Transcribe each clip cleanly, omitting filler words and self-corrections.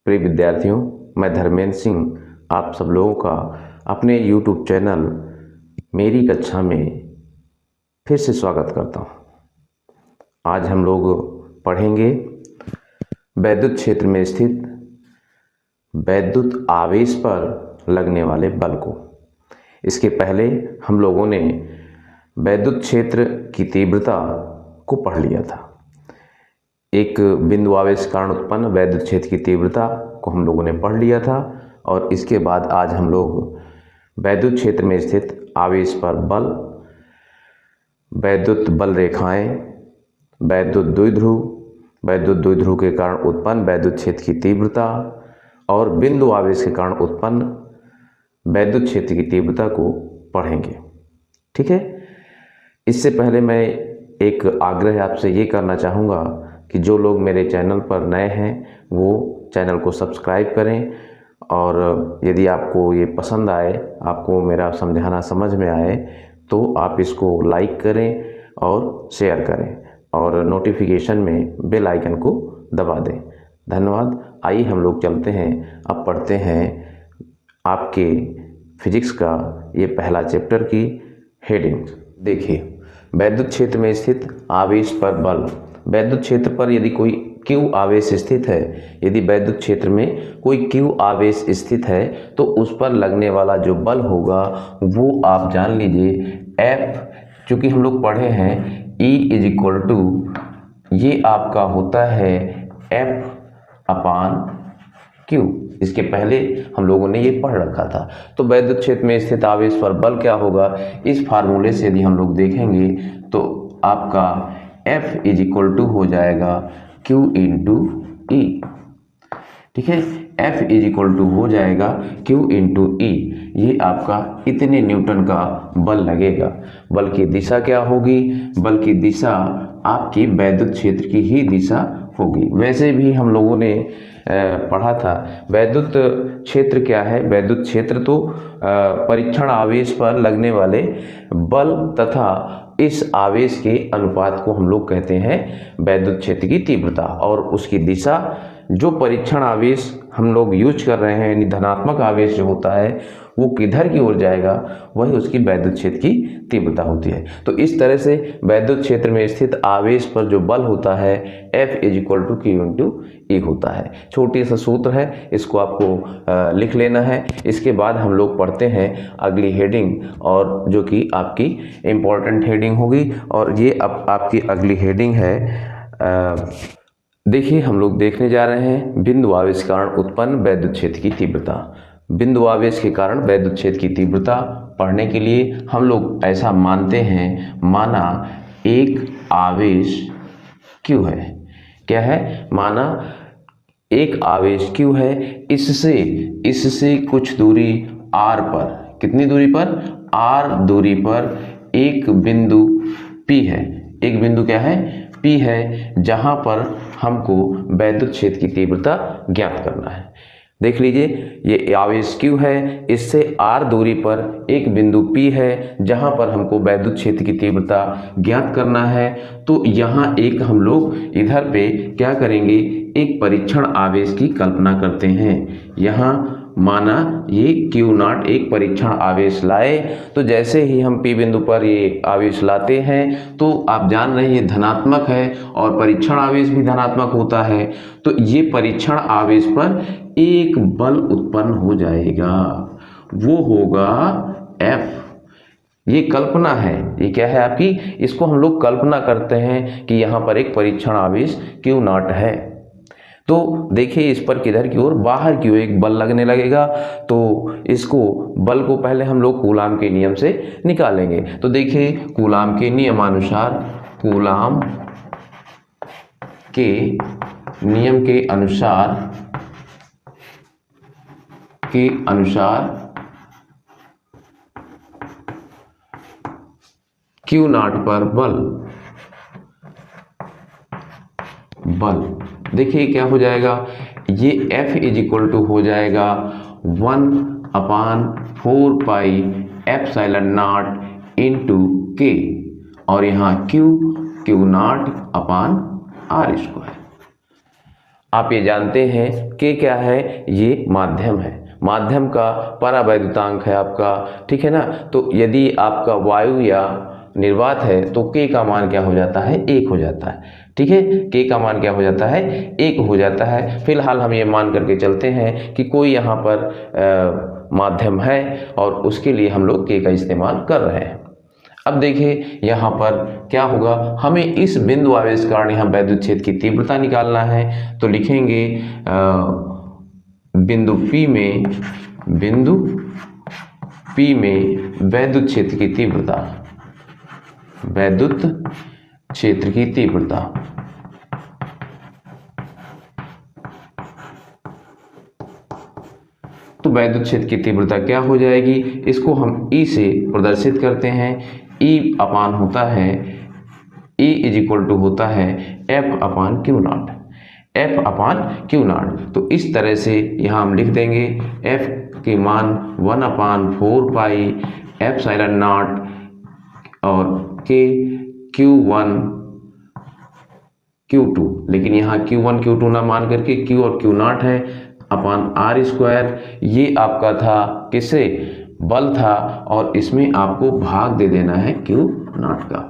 प्रिय विद्यार्थियों, मैं धर्मेंद्र सिंह आप सब लोगों का अपने YouTube चैनल मेरी कक्षा में फिर से स्वागत करता हूं। आज हम लोग पढ़ेंगे वैद्युत क्षेत्र में स्थित वैद्युत आवेश पर लगने वाले बल को। इसके पहले हम लोगों ने वैद्युत क्षेत्र की तीव्रता को पढ़ लिया था। एक बिंदु आवेश के कारण उत्पन्न वैद्युत क्षेत्र की तीव्रता को हम लोगों ने पढ़ लिया था और इसके बाद आज हम लोग वैद्युत क्षेत्र में स्थित आवेश पर बल, वैद्युत बल रेखाएं, वैद्युत द्विध्रुव के कारण उत्पन्न वैद्युत क्षेत्र की तीव्रता और बिंदु आवेश के कारण उत्पन्न वैद्युत क्षेत्र की तीव्रता को पढ़ेंगे। ठीक है। इससे पहले मैं एक आग्रह आपसे ये करना चाहूँगा कि जो लोग मेरे चैनल पर नए हैं वो चैनल को सब्सक्राइब करें और यदि आपको ये पसंद आए, आपको मेरा समझाना समझ में आए तो आप इसको लाइक करें और शेयर करें और नोटिफिकेशन में बेल आइकन को दबा दें। धन्यवाद। आइए हम लोग चलते हैं, अब पढ़ते हैं आपके फिजिक्स का ये पहला चैप्टर की हेडिंग। देखिए, वैद्युत क्षेत्र में स्थित आवेश पर बल। वैद्युत क्षेत्र पर यदि कोई Q आवेश स्थित है, यदि वैद्युत क्षेत्र में कोई Q आवेश स्थित है तो उस पर लगने वाला जो बल होगा वो आप जान लीजिए F, चूँकि हम लोग पढ़े हैं E = ये आपका होता है F/Q। इसके पहले हम लोगों ने ये पढ़ रखा था। तो वैद्युत क्षेत्र में स्थित आवेश पर बल क्या होगा, इस फार्मूले से यदि हम लोग देखेंगे तो आपका F = हो जाएगा Q × E। ठीक है, F = हो जाएगा Q × E। ये आपका इतने न्यूटन का बल लगेगा। बल की दिशा क्या होगी? बल की दिशा आपकी वैद्युत क्षेत्र की ही दिशा होगी। वैसे भी हम लोगों ने पढ़ा था वैद्युत क्षेत्र क्या है। वैद्युत क्षेत्र तो परीक्षण आवेश पर लगने वाले बल तथा इस आवेश के अनुपात को हम लोग कहते हैं वैद्युत क्षेत्र की तीव्रता, और उसकी दिशा जो परीक्षण आवेश हम लोग यूज कर रहे हैं, यानी धनात्मक आवेश जो होता है वो किधर की ओर जाएगा वही उसकी वैद्युत क्षेत्र की तीव्रता होती है। तो इस तरह से वैद्युत क्षेत्र में स्थित आवेश पर जो बल होता है F = Q × E होता है। छोटी सा सूत्र है, इसको आपको लिख लेना है। इसके बाद हम लोग पढ़ते हैं अगली हेडिंग, और जो कि आपकी इम्पोर्टेंट हेडिंग होगी, और ये अब आपकी अगली हेडिंग है। देखिए, हम लोग देखने जा रहे हैं बिंदु आवेश के कारण उत्पन्न वैद्युत क्षेत्र की तीव्रता। बिंदु आवेश के कारण वैद्युत क्षेत्र की तीव्रता पढ़ने के लिए हम लोग ऐसा मानते हैं, माना एक आवेश Q है। क्या है? माना एक आवेश Q है, इससे कुछ दूरी R पर, कितनी दूरी पर? R दूरी पर एक बिंदु P है। एक बिंदु क्या है? P है, जहां पर हमको वैद्युत क्षेत्र की तीव्रता ज्ञात करना है। देख लीजिए, ये आवेश Q है, इससे R दूरी पर एक बिंदु P है जहां पर हमको वैद्युत क्षेत्र की तीव्रता ज्ञात करना है। तो यहाँ एक हम लोग इधर पे क्या करेंगे, एक परीक्षण आवेश की कल्पना करते हैं। यहाँ माना ये Q0 एक परीक्षण आवेश लाए, तो जैसे ही हम P बिंदु पर ये आवेश लाते हैं तो आप जान रहे हैं ये धनात्मक है और परीक्षण आवेश भी धनात्मक होता है। तो ये परीक्षण आवेश पर एक बल उत्पन्न हो जाएगा, वो होगा F। ये कल्पना है, ये क्या है आपकी, इसको हम लोग कल्पना करते हैं कि यहाँ पर एक परीक्षण आवेश Q0 है। तो देखिए, इस पर किधर की ओर, बाहर की ओर एक बल लगने लगेगा। तो इसको बल को पहले हम लोग कूलाम के नियम से निकालेंगे। तो देखिए, कूलाम के नियमानुसार, कूलाम के नियम के अनुसार Q0 पर बल देखिए क्या हो जाएगा, ये F = हो जाएगा 1/4 पाई ε0 × K, और यहाँ Q Q0/R²। आप ये जानते हैं k क्या है, ये माध्यम है, माध्यम का परावैद्युतांक है आपका, ठीक है ना। तो यदि आपका वायु या निर्वात है तो k का मान क्या हो जाता है, 1 हो जाता है, ठीक है। k का मान क्या हो जाता है, 1 हो जाता है। फिलहाल हम ये मान करके चलते हैं कि कोई यहाँ पर माध्यम है और उसके लिए हम लोग k का इस्तेमाल कर रहे हैं। अब देखिए यहाँ पर क्या होगा, हमें इस बिंदु आवेश के कारण यहाँ वैद्युत क्षेत्र की तीव्रता निकालना है। तो लिखेंगे बिंदु P में वैद्युत क्षेत्र की तीव्रता, वैद्युत क्षेत्र की तीव्रता। तो वैद्युत क्षेत्र की तीव्रता क्या हो जाएगी, इसको हम E से प्रदर्शित करते हैं। E अपान होता है, E इज इक्वल टू होता है F upon Q not, F upon Q not. तो इस तरह से यहाँ हम लिख देंगे F के मान 1 अपान 4 पाई एप्सिलॉन नॉट और K Q1 Q2, लेकिन यहाँ Q1 Q2 ना मान करके Q और Q नॉट है अपान आर स्क्वायर। ये आपका था किससे, बल था, और इसमें आपको भाग दे देना है Q नॉट का।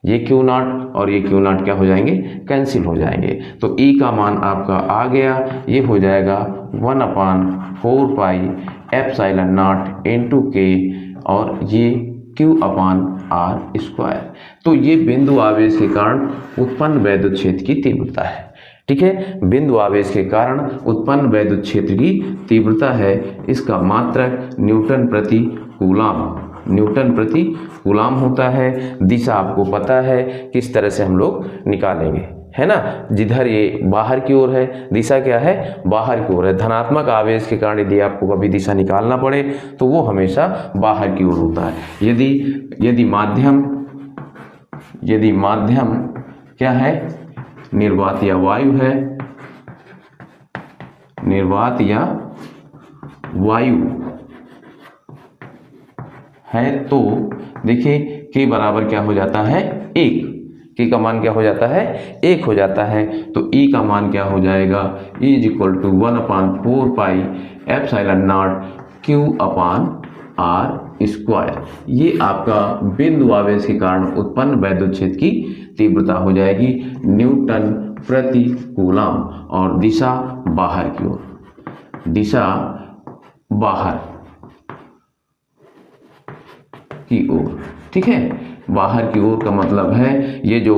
ये Q नॉट और ये Q नॉट क्या हो जाएंगे, कैंसिल हो जाएंगे। तो E का मान आपका आ गया, ये हो जाएगा 1 अपान 4 pi epsilon not into K और ये Q अपान आर स्क्वायर। तो ये बिंदु आवेश के कारण उत्पन्न वैद्युत क्षेत्र की तीव्रता है, ठीक है। बिंदु आवेश के कारण उत्पन्न वैद्युत क्षेत्र की तीव्रता है, इसका मात्रक न्यूटन प्रति कूलाम, न्यूटन प्रति कूलाम होता है। दिशा आपको पता है किस तरह से हम लोग निकालेंगे, है ना। जिधर ये बाहर की ओर है, दिशा क्या है, बाहर की ओर है। धनात्मक आवेश के कारण यदि आपको कभी दिशा निकालना पड़े तो वो हमेशा बाहर की ओर होता है। यदि माध्यम क्या है, निर्वात या वायु है, निर्वात या वायु है, तो देखिए K बराबर क्या हो जाता है, 1। K का मान क्या हो जाता है, 1 हो जाता है। तो E का मान क्या हो जाएगा, E is equal to 1 upon 4 pi epsilon naught Q upon r square. ये आपका बिंदु आवेश के कारण उत्पन्न वैद्युत क्षेत्र की तीव्रता हो जाएगी न्यूटन प्रति कूलाम, और दिशा बाहर की ओर, दिशा बाहर की ओर, ठीक है। बाहर की ओर का मतलब है ये जो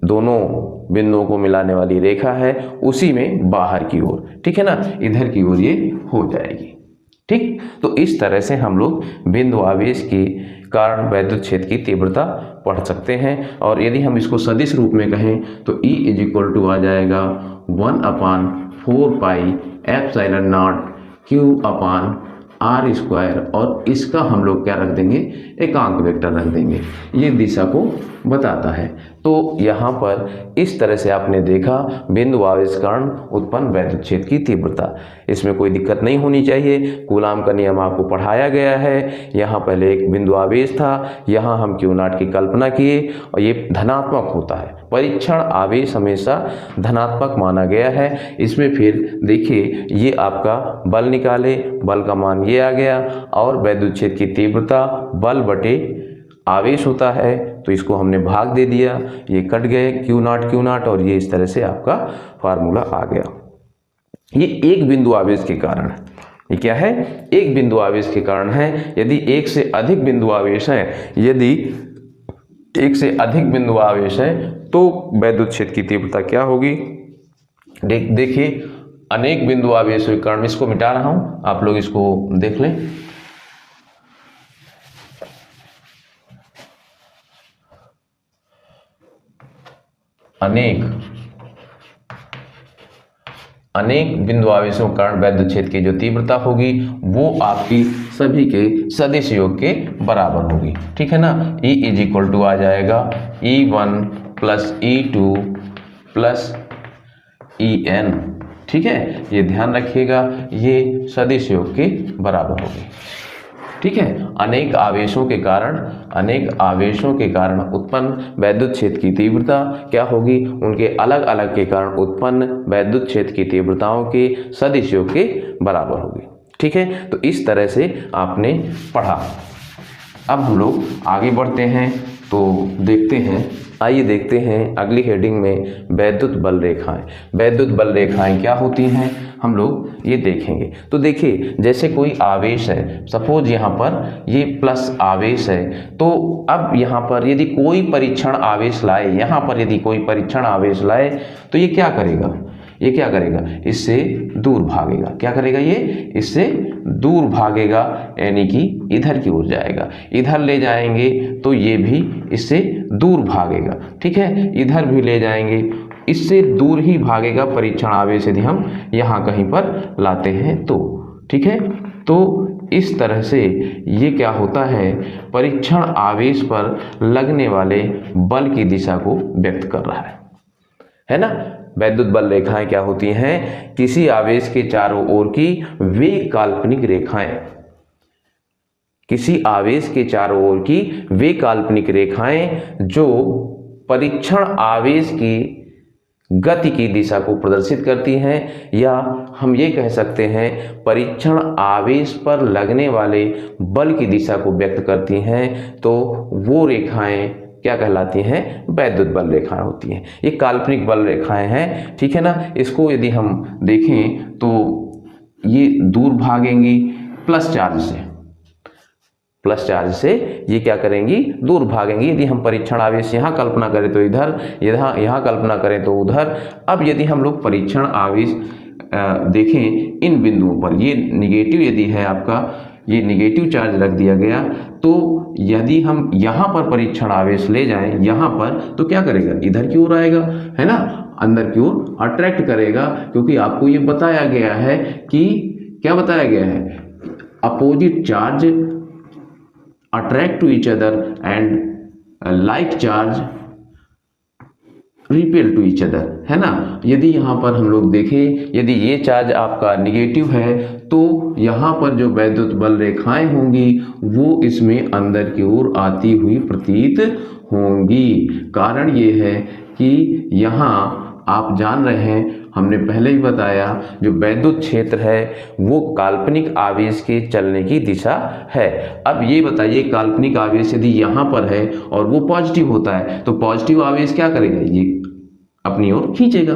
दोनों बिंदुओं को मिलाने वाली रेखा है उसी में बाहर की ओर, ठीक है ना, इधर की ओर ये हो जाएगी, ठीक। तो इस तरह से हम लोग बिंदु आवेश के कारण वैद्युत क्षेत्र की तीव्रता पढ़ सकते हैं। और यदि हम इसको सदिश रूप में कहें तो E इज इक्वल टू आ जाएगा 1 अपान 4 pi epsilon naught Q upon r square, और इसका हम लोग क्या रख देंगे, एकांक वेक्टर रख देंगे, ये दिशा को बताता है। तो यहाँ पर इस तरह से आपने देखा बिंदु आवेश कारण उत्पन्न वैद्युत क्षेत्र की तीव्रता। इसमें कोई दिक्कत नहीं होनी चाहिए, कूलाम का नियम आपको पढ़ाया गया है। यहाँ पहले एक बिंदु आवेश था, यहाँ हम Q नॉट की कल्पना किए और ये धनात्मक होता है। परीक्षण आवेश हमेशा धनात्मक माना गया है। इसमें फिर देखिए ये आपका बल निकाले, बल का मान ये आ गया, और वैद्युत क्षेत्र की तीव्रता बल बटे आवेश होता है, तो इसको हमने भाग दे दिया, ये कट गए Q नॉट, और ये इस तरह से आपका फार्मूला आ गया। ये एक बिंदु आवेश के कारण है, ये क्या है, एक बिंदु आवेश के कारण है। यदि एक से अधिक बिंदु आवेश है, यदि एक से अधिक बिंदु आवेश है तो वैद्युत क्षेत्र की तीव्रता क्या होगी। देखिए अनेक बिंदु आवेशों के कारण, इसको मिटा रहा हूं, आप लोग इसको देख लें। अनेक बिंदु आवेशों के कारण वैद्युत क्षेत्र की जो तीव्रता होगी वो आपकी सभी के सदिश योग के बराबर होगी, ठीक है ना। E इज इक्वल टू आ जाएगा E1 plus E2 plus En, ठीक है। ये ध्यान रखिएगा, ये सदिश योग के बराबर होगी। ठीक है। अनेक आवेशों के कारण उत्पन्न वैद्युत क्षेत्र की तीव्रता क्या होगी, उनके अलग अलग के कारण उत्पन्न वैद्युत क्षेत्र की तीव्रताओं के सदिश योग के बराबर होगी। ठीक है, तो इस तरह से आपने पढ़ा। अब हम लोग आगे बढ़ते हैं तो देखते हैं, आइए देखते हैं अगली हेडिंग में वैद्युत बल रेखाएं। वैद्युत बल रेखाएं क्या होती हैं हम लोग ये देखेंगे। तो देखिए, जैसे कोई आवेश है, सपोज यहाँ पर ये प्लस आवेश है, तो अब यहाँ पर यदि कोई परीक्षण आवेश लाए, यहाँ पर यदि कोई परीक्षण आवेश लाए तो ये क्या करेगा, इससे दूर भागेगा। क्या करेगा, ये इससे दूर भागेगा, यानी कि इधर की ओर जाएगा। इधर ले जाएंगे तो ये भी इससे दूर भागेगा। ठीक है, इधर भी ले जाएंगे, इससे दूर ही भागेगा परीक्षण आवेश यदि हम यहाँ कहीं पर लाते हैं तो। ठीक है, तो इस तरह से ये क्या होता है, परीक्षण आवेश पर लगने वाले बल की दिशा को व्यक्त कर रहा है ना। वैद्युत बल रेखाएं क्या होती हैं, किसी आवेश के चारों ओर की वे काल्पनिक रेखाएं, किसी आवेश के चारों ओर की वे काल्पनिक रेखाएं जो परीक्षण आवेश की गति की दिशा को प्रदर्शित करती हैं, या हम ये कह सकते हैं परीक्षण आवेश पर लगने वाले बल की दिशा को व्यक्त करती हैं, तो वो रेखाएं क्या कहलाती हैं, वैद्युत बल रेखाएं होती हैं। ये काल्पनिक बल रेखाएं हैं। ठीक है ना, इसको यदि हम देखें तो ये दूर भागेंगी प्लस चार्ज से ये क्या करेंगी, दूर भागेंगी। यदि हम परीक्षण आवेश यहाँ कल्पना करें तो इधर, यहाँ कल्पना करें तो उधर। अब यदि हम लोग परीक्षण आवेश देखें इन बिंदुओं पर, ये निगेटिव यदि है आपका, ये निगेटिव चार्ज रख दिया गया, तो यदि हम यहाँ पर परीक्षण आवेश ले जाएं यहाँ पर, तो क्या करेगा, इधर की ओर आएगा, है ना, अंदर की ओर अट्रैक्ट करेगा। क्योंकि आपको ये बताया गया है कि क्या बताया गया है, opposite charge attract to each other and like charge repel to each other, है ना। यदि यहाँ पर हम लोग देखें, यदि ये चार्ज आपका निगेटिव है तो यहाँ पर जो वैद्युत बल रेखाएं होंगी वो इसमें अंदर की ओर आती हुई प्रतीत होंगी। कारण ये है कि यहाँ आप जान रहे हैं, हमने पहले ही बताया, जो वैद्युत क्षेत्र है वो काल्पनिक आवेश के चलने की दिशा है। अब ये बताइए, काल्पनिक आवेश यदि यहाँ पर है और वो पॉजिटिव होता है, तो पॉजिटिव आवेश क्या करेगा, ये अपनी ओर खींचेगा,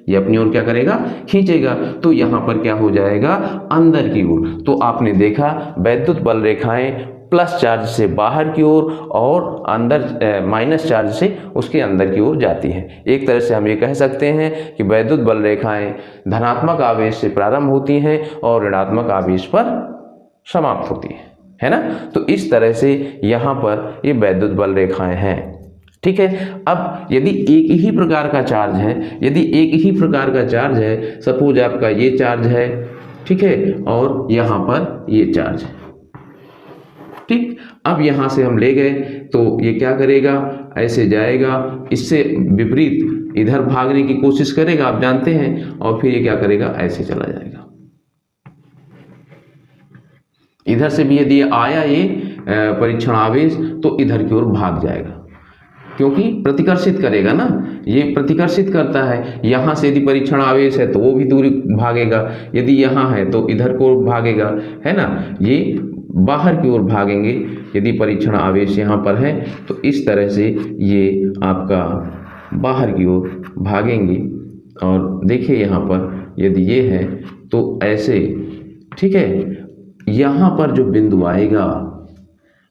ये अपनी ओर क्या करेगा, खींचेगा। तो यहाँ पर क्या हो जाएगा, अंदर की ओर। तो आपने देखा वैद्युत बल रेखाएं प्लस चार्ज से बाहर की ओर और अंदर माइनस चार्ज से उसके अंदर की ओर जाती हैं। एक तरह से हम ये कह सकते हैं कि वैद्युत बल रेखाएं धनात्मक आवेश से प्रारंभ होती हैं और ऋणात्मक आवेश पर समाप्त होती है ना। तो इस तरह से यहाँ पर ये वैद्युत बल रेखाएं हैं। ठीक है, अब यदि एक ही प्रकार का चार्ज है, सपोज आपका ये चार्ज है, ठीक है, और यहाँ पर ये चार्ज है, ठीक। अब यहाँ से हम ले गए तो ये क्या करेगा, ऐसे जाएगा, इससे विपरीत इधर भागने की कोशिश करेगा, आप जानते हैं, और फिर ये क्या करेगा, ऐसे चला जाएगा। इधर से भी यदि आया ये परीक्षण आवेश तो इधर की ओर भाग जाएगा, क्योंकि प्रतिकर्षित करेगा ना, ये प्रतिकर्षित करता है। यहाँ से यदि परीक्षण आवेश है तो वो भी दूरी भागेगा, यदि यहाँ है तो इधर को भागेगा, है ना। ये बाहर की ओर भागेंगे यदि परीक्षण आवेश यहाँ पर है, तो इस तरह से ये आपका बाहर की ओर भागेंगे। और देखिए यहाँ पर यदि ये है तो ऐसे, ठीक है, यहाँ पर जो बिंदु आएगा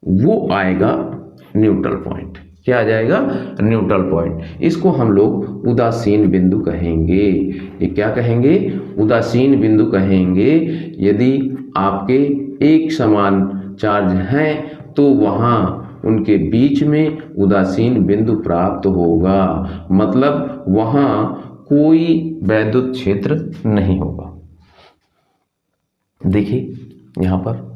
वो आएगा न्यूट्रल पॉइंट। क्या आ जाएगा, न्यूट्रल पॉइंट। इसको हम लोग उदासीन बिंदु कहेंगे। ये क्या कहेंगे, उदासीन बिंदु कहेंगे। यदि आपके एक समान चार्ज हैं तो वहाँ उनके बीच में उदासीन बिंदु प्राप्त होगा, मतलब वहाँ कोई वैद्युत क्षेत्र नहीं होगा। देखिए यहाँ पर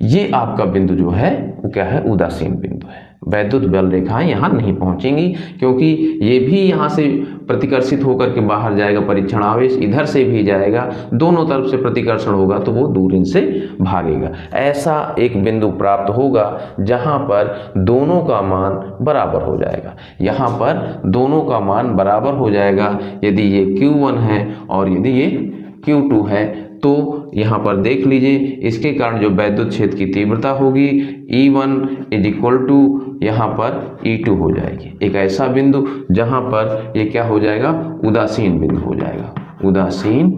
ये आपका बिंदु जो है वो क्या है, उदासीन बिंदु है। वैद्युत बल रेखाएं यहाँ नहीं पहुंचेंगी, क्योंकि ये भी यहाँ से प्रतिकर्षित होकर के बाहर जाएगा, परीक्षण आवेश इधर से भी जाएगा, दोनों तरफ से प्रतिकर्षण होगा तो वो दूर इनसे भागेगा। ऐसा एक बिंदु प्राप्त होगा जहाँ पर दोनों का मान बराबर हो जाएगा। यहाँ पर दोनों का मान बराबर हो जाएगा यदि ये Q1 है और यदि ये Q2 है। तो यहाँ पर देख लीजिए, इसके कारण जो वैद्युत क्षेत्र की तीव्रता होगी E1 इज इक्वल टू यहाँ पर E2 हो जाएगी। एक ऐसा बिंदु जहाँ पर ये क्या हो जाएगा, उदासीन बिंदु हो जाएगा, उदासीन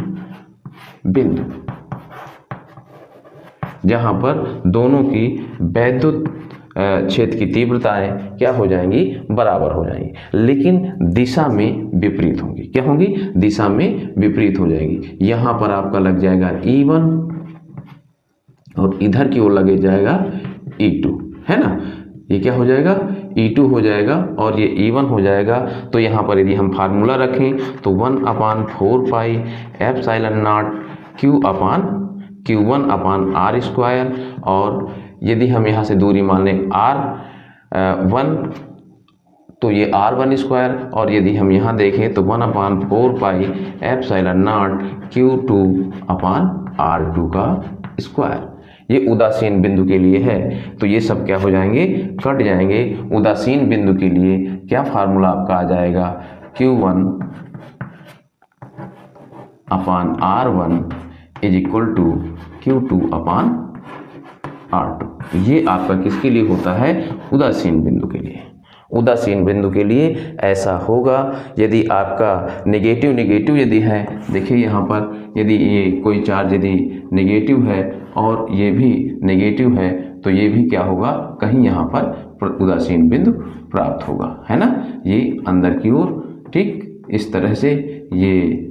बिंदु, जहाँ पर दोनों की वैद्युत क्षेत्र की तीव्रताएं क्या हो जाएंगी, बराबर हो जाएंगी, लेकिन दिशा में विपरीत होंगी। क्या होंगी, दिशा में विपरीत हो जाएगी। यहाँ पर आपका लग जाएगा E1 और इधर की ओर लगे जाएगा E2, है ना। ये क्या हो जाएगा, E2 हो जाएगा और ये E1 हो जाएगा। तो यहाँ पर यदि हम फार्मूला रखें तो 1/4 पाई एप्सिलॉन नॉट Q/Q1/r²। और यदि हम यहाँ से दूरी मान लें R1 तो ये R1², और यदि हम यहाँ देखें तो 1/4 पाई एप्सिलॉन नॉट Q2/R2 का स्क्वायर। ये उदासीन बिंदु के लिए है। तो ये सब क्या हो जाएंगे, कट जाएंगे। उदासीन बिंदु के लिए क्या फार्मूला आपका आ जाएगा, Q1/R1 is equal to Q2/R2। ये आपका किसके लिए होता है, उदासीन बिंदु के लिए। उदासीन बिंदु के लिए ऐसा होगा यदि आपका नेगेटिव यदि है, देखिए यहाँ पर यदि ये कोई चार्ज यदि नेगेटिव है और ये भी नेगेटिव है तो ये भी क्या होगा, कहीं यहाँ पर उदासीन बिंदु प्राप्त होगा, है ना। ये अंदर की ओर, ठीक इस तरह से ये,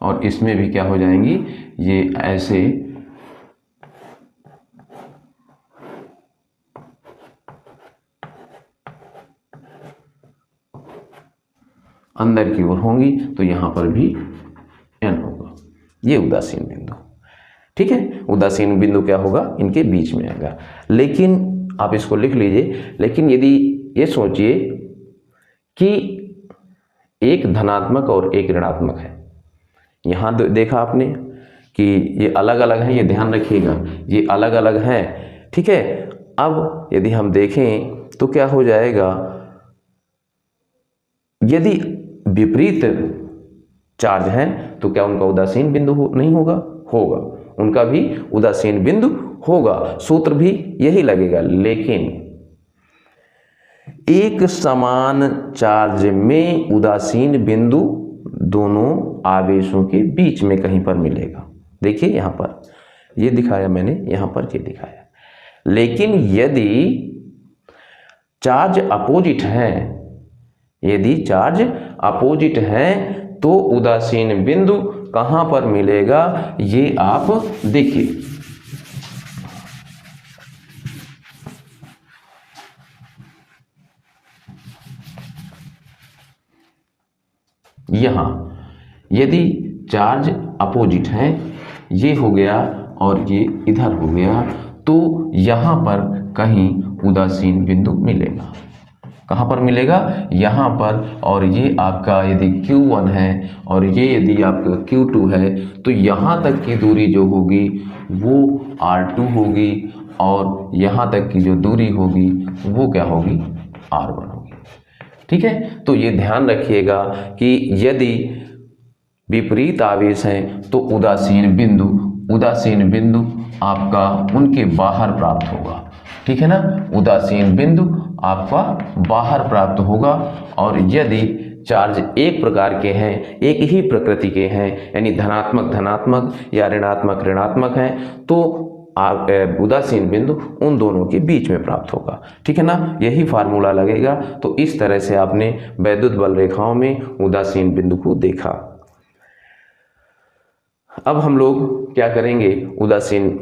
और इसमें भी क्या हो जाएंगी, ये ऐसे अंदर की ओर होंगी। तो यहाँ पर भी N होगा। ये उदासीन बिंदु, ठीक है। उदासीन बिंदु क्या होगा, इनके बीच में आएगा। लेकिन आप इसको लिख लीजिए। लेकिन यदि ये सोचिए कि एक धनात्मक और एक ऋणात्मक है, यहाँ देखा आपने कि ये अलग अलग है, ये ध्यान रखिएगा, ये अलग अलग है, ठीक है। अब यदि हम देखें तो क्या हो जाएगा, यदि विपरीत चार्ज है तो क्या उनका उदासीन बिंदु नहीं होगा, होगा, उनका भी उदासीन बिंदु होगा, सूत्र भी यही लगेगा। लेकिन एक समान चार्ज में उदासीन बिंदु दोनों आवेशों के बीच में कहीं पर मिलेगा। देखिए यहाँ पर ये दिखाया मैंने, यहाँ पर ये दिखाया। लेकिन यदि चार्ज अपोजिट है, यदि चार्ज अपोजिट है तो उदासीन बिंदु कहाँ पर मिलेगा, ये आप देखिए। यहाँ यदि चार्ज अपोजिट है, ये हो गया और ये इधर हो गया, तो यहाँ पर कहीं उदासीन बिंदु मिलेगा। कहाँ पर मिलेगा, यहाँ पर। और ये आपका यदि Q1 है और ये यदि आपका Q2 है तो यहाँ तक की दूरी जो होगी वो R2 होगी, और यहाँ तक की जो दूरी होगी वो क्या होगी, R1 होगी, ठीक है। तो ये ध्यान रखिएगा कि यदि विपरीत आवेश हैं तो उदासीन बिंदु आपका उनके बाहर प्राप्त होगा, ठीक है ना। उदासीन बिंदु आपका बाहर प्राप्त होगा। और यदि चार्ज एक प्रकार के हैं, एक ही प्रकृति के हैं, यानी धनात्मक या ऋणात्मक हैं, तो उदासीन बिंदु उन दोनों के बीच में प्राप्त होगा, ठीक है ना। यही फार्मूला लगेगा। तो इस तरह से आपने वैद्युत बल रेखाओं में उदासीन बिंदु को देखा। अब हम लोग क्या करेंगे, उदासीन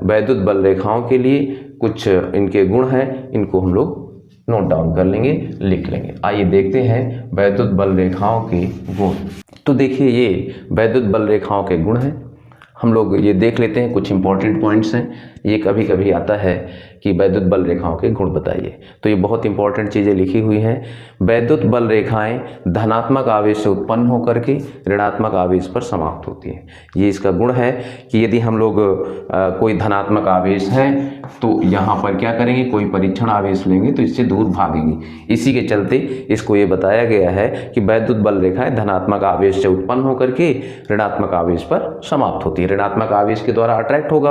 वैद्युत बल रेखाओं के लिए कुछ इनके गुण हैं, इनको हम लोग नोट डाउन कर लेंगे, लिख लेंगे। आइए देखते हैं वैद्युत बल रेखाओं के गुण। तो देखिए ये वैद्युत बल रेखाओं के गुण हैं। हम लोग ये देख लेते हैं, कुछ इंपॉर्टेंट पॉइंट्स हैं। ये कभी कभी आता है कि वैद्युत बल रेखाओं के गुण बताइए, तो ये बहुत इंपॉर्टेंट चीज़ें लिखी हुई हैं। वैद्युत बल रेखाएं धनात्मक आवेश से उत्पन्न होकर के ऋणात्मक आवेश पर समाप्त होती हैं। ये इसका गुण है कि यदि हम लोग कोई धनात्मक आवेश है तो यहाँ पर क्या करेंगे, कोई परीक्षण आवेश लेंगे तो इससे दूर भागेंगे। इसी के चलते इसको ये बताया गया है कि वैद्युत बल रेखाएं धनात्मक आवेश से उत्पन्न होकर के ऋणात्मक आवेश पर समाप्त होती है। ऋणात्मक आवेश के द्वारा अट्रैक्ट होगा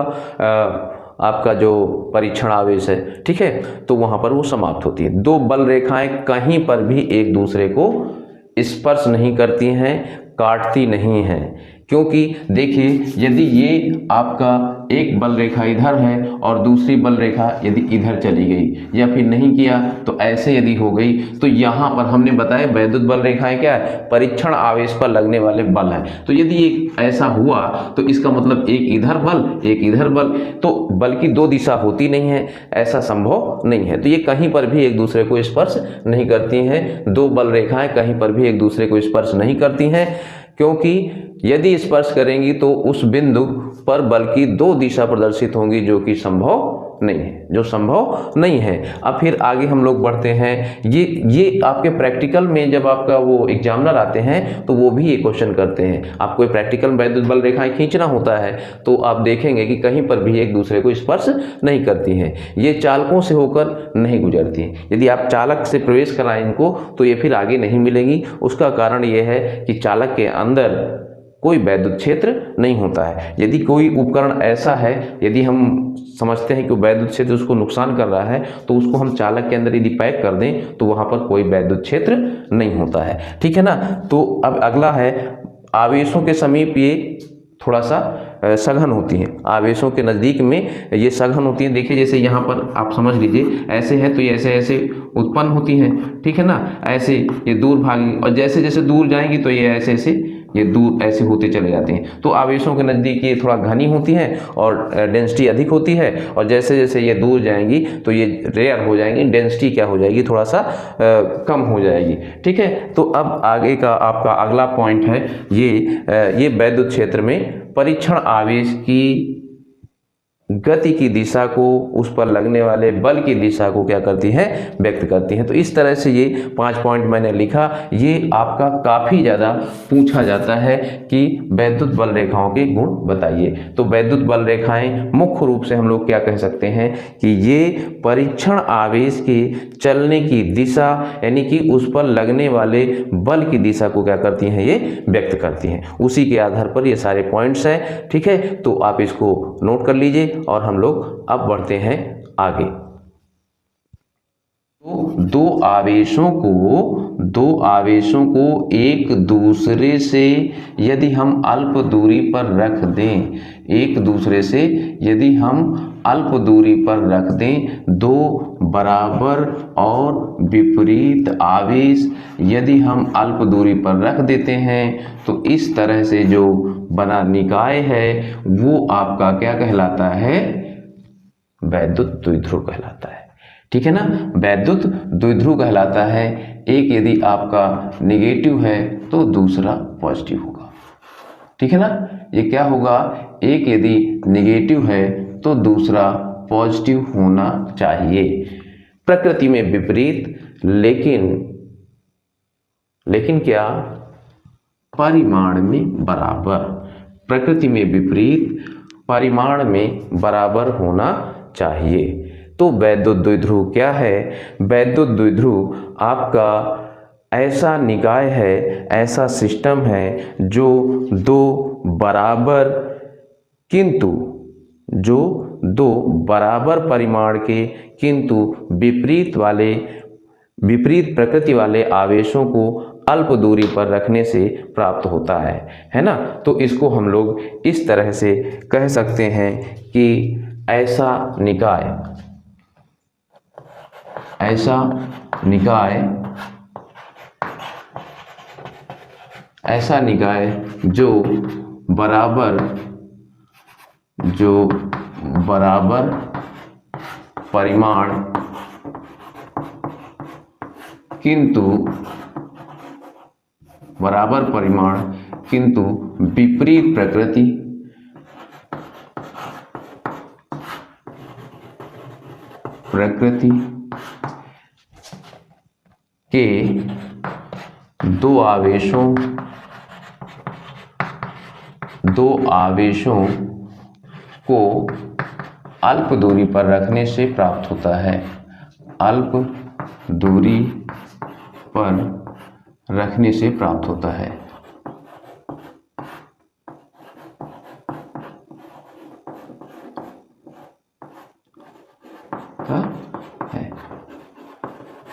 आपका जो परीक्षण आवेश है, ठीक है, तो वहां पर वो समाप्त होती है। दो बल रेखाएं कहीं पर भी एक दूसरे को स्पर्श नहीं करती हैं, काटती नहीं हैं, क्योंकि देखिए यदि ये आपका एक बल रेखा इधर है और दूसरी बल रेखा यदि इधर चली गई या फिर नहीं किया तो ऐसे यदि हो गई, तो यहाँ पर हमने बताया वैद्युत बल रेखाएं क्या है, परीक्षण आवेश पर लगने वाले बल है। तो यदि एक ऐसा हुआ तो इसका मतलब एक इधर बल एक इधर बल, तो बल की दो दिशा होती नहीं है, ऐसा संभव नहीं है। तो ये कहीं पर भी एक दूसरे को स्पर्श नहीं करती हैं। दो बल रेखाएं कहीं पर भी एक दूसरे को स्पर्श नहीं करती हैं, क्योंकि यदि स्पर्श करेंगी तो उस बिंदु पर बल की दो दिशा प्रदर्शित होंगी, जो कि संभव नहीं है। अब फिर आगे हम लोग बढ़ते हैं। ये आपके प्रैक्टिकल में जब आपका वो एग्जामिनर आते हैं तो वो भी ये क्वेश्चन करते हैं। आपको एक प्रैक्टिकल वैद्युत बल रेखाएं खींचना होता है तो आप देखेंगे कि कहीं पर भी एक दूसरे को स्पर्श नहीं करती हैं। ये चालकों से होकर नहीं गुजरती हैं। यदि आप चालक से प्रवेश कराएं इनको तो ये फिर आगे नहीं मिलेगी। उसका कारण ये है कि चालक के अंदर कोई वैद्युत क्षेत्र नहीं होता है। यदि कोई उपकरण ऐसा है, यदि हम समझते हैं कि वैद्युत क्षेत्र उसको नुकसान कर रहा है, तो उसको हम चालक के अंदर यदि पैक कर दें तो वहां पर कोई वैद्युत क्षेत्र नहीं होता है, ठीक है ना। तो अब अगला है, आवेशों के समीप ये थोड़ा सा सघन होती हैं। आवेशों के नज़दीक में ये सघन होती हैं। देखिए जैसे यहाँ पर आप समझ लीजिए ऐसे है तो ये ऐसे ऐसे उत्पन्न होती हैं, ठीक है ना। ऐसे ये दूर भागेंगी और जैसे जैसे दूर जाएंगी तो ये ऐसे ऐसे ये दूर ऐसे होते चले जाते हैं। तो आवेशों के नज़दीक ये थोड़ा घनी होती हैं और डेंसिटी अधिक होती है, और जैसे जैसे ये दूर जाएंगी तो ये रेयर हो जाएंगी, डेंसिटी क्या हो जाएगी, थोड़ा सा कम हो जाएगी, ठीक है। तो अब आगे का आपका अगला पॉइंट है ये वैद्युत क्षेत्र में परीक्षण आवेश की गति की दिशा को, उस पर लगने वाले बल की दिशा को क्या करती है, व्यक्त करती है। तो इस तरह से ये 5 पॉइंट मैंने लिखा। ये आपका काफ़ी ज़्यादा पूछा जाता है कि वैद्युत बल रेखाओं के गुण बताइए। तो वैद्युत बल रेखाएं मुख्य रूप से हम लोग क्या कह सकते हैं कि ये परीक्षण आवेश के चलने की दिशा, यानी कि उस पर लगने वाले बल की दिशा को क्या करती हैं, ये व्यक्त करती हैं। उसी के आधार पर ये सारे पॉइंट्स हैं, ठीक है। तो आप इसको नोट कर लीजिए और हम लोग अब बढ़ते हैं आगे। तो दो आवेशों को एक दूसरे से यदि हम अल्प दूरी पर रख दें, एक दूसरे से यदि हम अल्प दूरी पर रख दें, दो बराबर और विपरीत आवेश यदि हम अल्प दूरी पर रख देते हैं तो इस तरह से जो बना निकाय है वो आपका क्या कहलाता है, वैद्युत द्विध्रुव कहलाता है, ठीक है ना। वैद्युत द्विध्रुव कहलाता है। एक यदि आपका नेगेटिव है तो दूसरा पॉजिटिव होगा, ठीक है ना। ये क्या होगा, एक यदि नेगेटिव है तो दूसरा पॉजिटिव होना चाहिए। प्रकृति में विपरीत, लेकिन क्या, परिमाण में बराबर। प्रकृति में विपरीत, परिमाण में बराबर होना चाहिए। तो वैद्युत द्विध्रुव क्या है, वैद्युत द्विध्रुव आपका ऐसा निकाय है, ऐसा सिस्टम है जो दो बराबर परिमाण के किंतु विपरीत प्रकृति वाले आवेशों को अल्प दूरी पर रखने से प्राप्त होता है ना। तो इसको हम लोग इस तरह से कह सकते हैं कि ऐसा निकाय जो बराबर परिमाण किंतु विपरीत प्रकृति के दो आवेशों को अल्प दूरी पर रखने से प्राप्त होता है। अल्प दूरी पर रखने से प्राप्त होता है।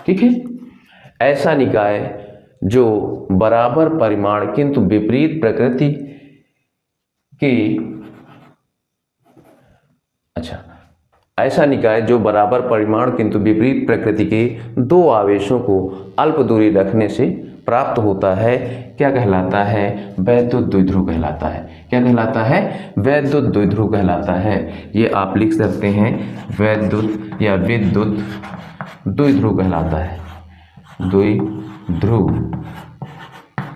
ठीक है। ऐसा निकाय जो बराबर परिमाण किंतु विपरीत प्रकृति के ऐसा निकाय जो बराबर परिमाण किंतु विपरीत प्रकृति के दो आवेशों को अल्प दूरी रखने से प्राप्त होता है, क्या कहलाता है? वैद्युत द्विध्रुव कहलाता है। क्या कहलाता है? वैद्युत द्विध्रुव कहलाता है। ये आप लिख सकते हैं, वैद्युत या विद्युत द्विध्रुव कहलाता है। द्विध्रुव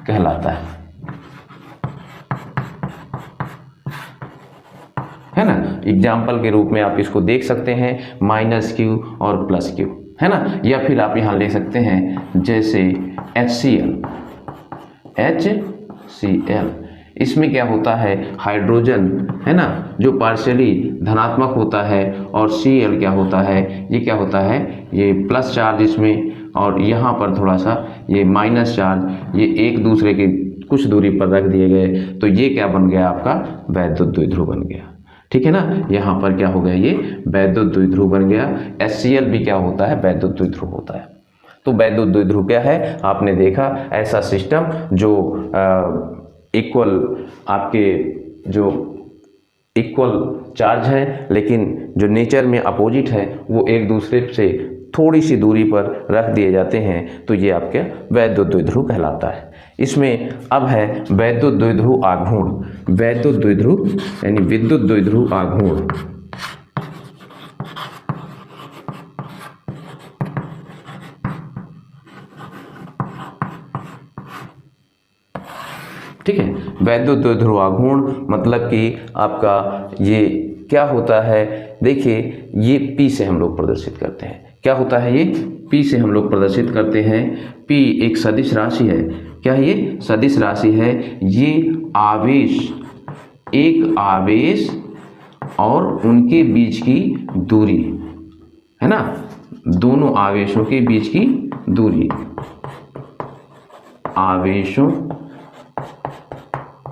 कहलाता है ना। एग्जाम्पल के रूप में आप इसको देख सकते हैं, -Q और +Q, है ना। या फिर आप यहाँ ले सकते हैं जैसे HCl। इसमें क्या होता है? हाइड्रोजन, है ना, जो पार्शियली धनात्मक होता है, और Cl क्या होता है? ये क्या होता है? ये प्लस चार्ज इसमें, और यहाँ पर थोड़ा सा ये माइनस चार्ज, ये एक दूसरे के कुछ दूरी पर रख दिए गए, तो ये क्या बन गया? आपका वैद्युत द्विध्रुव बन गया। ठीक है ना। यहाँ पर क्या हो गया? ये वैद्युत द्विध्रुव बन गया। HCl भी क्या होता है? वैद्युत द्विध्रुव होता है। तो वैद्युत द्विध्रुव क्या है? आपने देखा, ऐसा सिस्टम जो इक्वल आपके जो इक्वल चार्ज है, लेकिन जो नेचर में अपोजिट है, वो एक दूसरे से थोड़ी सी दूरी पर रख दिए जाते हैं, तो ये आपके वैद्युत द्विध्रुव कहलाता है। इसमें अब है वैद्युत द्विध्रुव आघूर्ण। वैद्युत द्विध्रुव यानी विद्युत द्विध्रुव आघूर्ण। ठीक है। वैद्युत द्विध्रुव आघूर्ण मतलब कि आपका ये क्या होता है? देखिए, ये P से हम लोग प्रदर्शित करते हैं। क्या होता है? ये P से हम लोग प्रदर्शित करते हैं। P एक सदिश राशि है। क्या है ये? सदिश राशि है। ये आवेश, एक आवेश और उनके बीच की दूरी, है ना, दोनों आवेशों के बीच की दूरी, आवेशों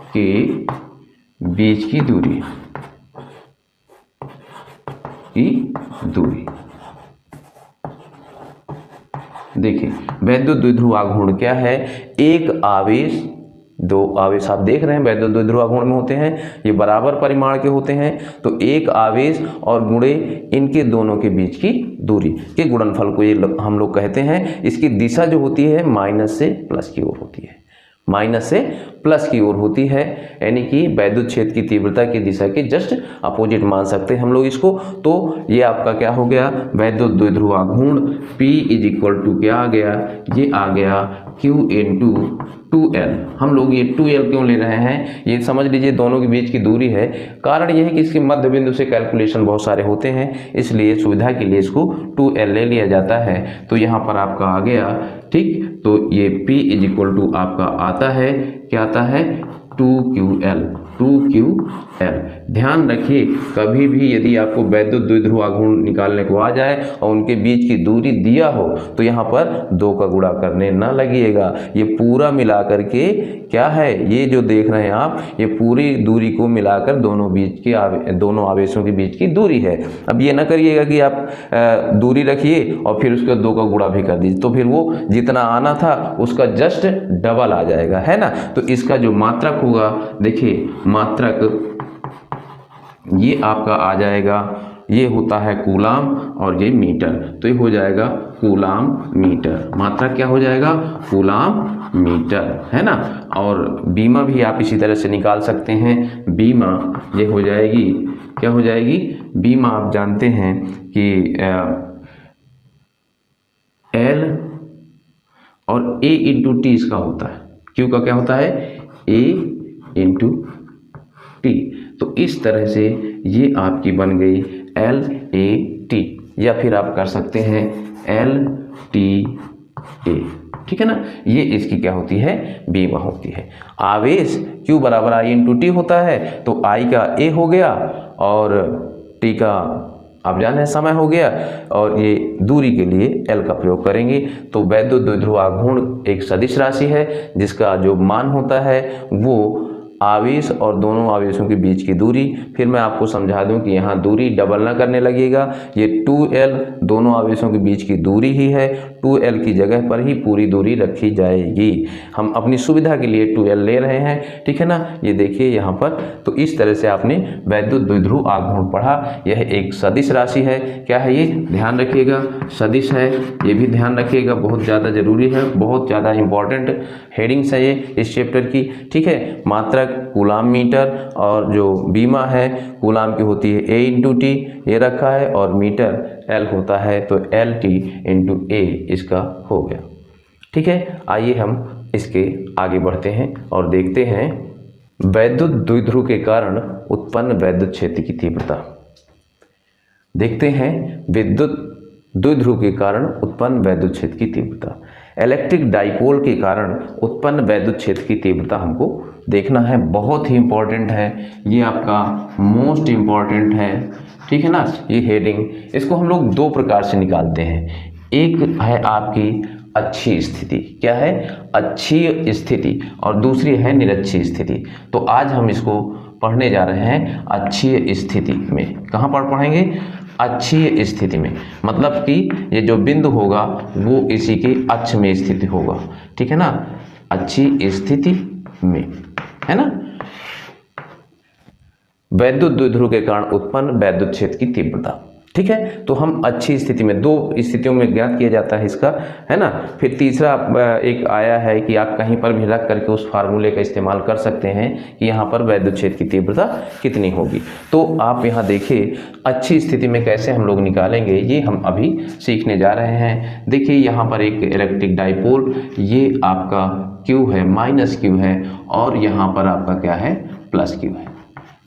के बीच की दूरी देखिए, वैद्युत द्विध्रुव आघूर्ण क्या है? एक आवेश, दो आवेश आप देख रहे हैं वैद्युत द्विध्रुव आघूर्ण में होते हैं, ये बराबर परिमाण के होते हैं। तो एक आवेश और गुणे इनके दोनों के बीच की दूरी के गुणनफल को ये हम लोग कहते हैं। इसकी दिशा जो होती है माइनस से प्लस की ओर होती है, माइनस से प्लस की ओर होती है, यानी कि वैद्युत क्षेत्र की तीव्रता की दिशा के जस्ट अपोजिट मान सकते हैं हम लोग इसको। तो ये आपका क्या हो गया? वैद्युत द्विध्रुव आघूर्ण P = क्या आ गया? ये आ गया Q × 2L। हम लोग ये 2L क्यों ले रहे हैं? ये समझ लीजिए दोनों के बीच की दूरी है। कारण यह है कि इसके मध्य बिंदु से कैलकुलेशन बहुत सारे होते हैं, इसलिए सुविधा के लिए इसको 2L ले लिया जाता है। तो यहाँ पर आपका आ गया, ठीक। तो ये P = आपका आता है, क्या आता है? 2QL। ध्यान रखिए, कभी भी यदि आपको वैद्युत द्विध्रुव आघूर्ण निकालने को आ जाए और उनके बीच की दूरी दिया हो, तो यहाँ पर 2 का गुणा करने ना लगिएगा। ये पूरा मिला करके क्या है, ये जो देख रहे हैं आप, ये पूरी दूरी को मिलाकर दोनों आवेशों के बीच की दूरी है। अब ये ना करिएगा कि आप दूरी रखिए और फिर उसके 2 का गुणा भी कर दीजिए, तो फिर वो जितना आना था उसका जस्ट डबल आ जाएगा, है ना। तो इसका जो मात्रक होगा, देखिए मात्रक ये आपका आ जाएगा, ये होता है कूलाम और ये मीटर, तो ये हो जाएगा कूलाम मीटर। मात्रक क्या हो जाएगा? कूलाम मीटर, है ना। और बीमा भी आप इसी तरह से निकाल सकते हैं। बीमा ये हो जाएगी, क्या हो जाएगी? बीमा आप जानते हैं कि L और A × T इसका होता है। Q का क्या होता है? A × T। तो इस तरह से ये आपकी बन गई LAT, या फिर आप कर सकते हैं एल टी ए, ठीक है ना। ये इसकी क्या होती है, बीमा होती है। आवेश Q बराबर I इंटू टी होता है, तो I का A हो गया और T का आप जाने समय हो गया, और ये दूरी के लिए L का प्रयोग करेंगे। तो वैद्युत द्विध्रुव आघूर्ण एक सदिश राशि है जिसका जो मान होता है वो आवेश और दोनों आवेशों के बीच की दूरी। फिर मैं आपको समझा दूं कि यहाँ दूरी डबल ना करने लगेगा, ये 2L दोनों आवेशों के बीच की दूरी ही है, 2L की जगह पर ही पूरी दूरी रखी जाएगी। हम अपनी सुविधा के लिए 2L ले रहे हैं, ठीक है ना। ये देखिए यहाँ पर, तो इस तरह से आपने वैद्युत द्विध्रुव आघूर्ण पढ़ा। यह एक सदिश राशि है। क्या है ये, ध्यान रखिएगा, सदिश है, ये भी ध्यान रखिएगा, बहुत ज़्यादा जरूरी है, बहुत ज़्यादा इंपॉर्टेंट हेडिंग्स है ये इस चैप्टर की, ठीक है। मात्रक कूलाम मीटर, और जो बीमा है कूलाम की होती है A इंटू टी, ये रखा है, और मीटर L होता है, तो एल टी इंटू A इसका हो गया, ठीक है। आइए हम इसके आगे बढ़ते हैं और देखते हैं वैद्युत द्विध्रुव के कारण उत्पन्न वैद्युत क्षेत्र की तीव्रता। देखते हैं विद्युत द्विध्रुव के कारण उत्पन्न वैद्युत क्षेत्र की तीव्रता। इलेक्ट्रिक डाइपोल के कारण उत्पन्न वैद्युत क्षेत्र की तीव्रता हमको देखना है, बहुत ही इंपॉर्टेंट है, ये आपका मोस्ट इंपॉर्टेंट है, ठीक है ना। ये हेडिंग, इसको हम लोग दो प्रकार से निकालते हैं। एक है आपकी अच्छी स्थिति, क्या है, अच्छी स्थिति, और दूसरी है निरक्षी स्थिति। तो आज हम इसको पढ़ने जा रहे हैं अच्छी स्थिति में। कहाँ पर पढ़ेंगे, अच्छी स्थिति में, मतलब कि ये जो बिंदु होगा वो इसी के अक्ष में स्थित होगा, ठीक है ना, अच्छी स्थिति में, है ना। वैद्युत द्विध्रुव के कारण उत्पन्न वैद्युत क्षेत्र की तीव्रता, ठीक है। तो हम अच्छी स्थिति में, दो स्थितियों में ज्ञात किया जाता है इसका, है ना। फिर तीसरा एक आया है कि आप कहीं पर भी रख करके उस फार्मूले का इस्तेमाल कर सकते हैं कि यहाँ पर वैद्युत क्षेत्र की तीव्रता कितनी होगी। तो आप यहाँ देखिए अच्छी स्थिति में कैसे हम लोग निकालेंगे, ये हम अभी सीखने जा रहे हैं। देखिए यहाँ पर एक इलेक्ट्रिक डाइपोल, ये आपका Q है, माइनस Q है, और यहाँ पर आपका क्या है, प्लस Q है,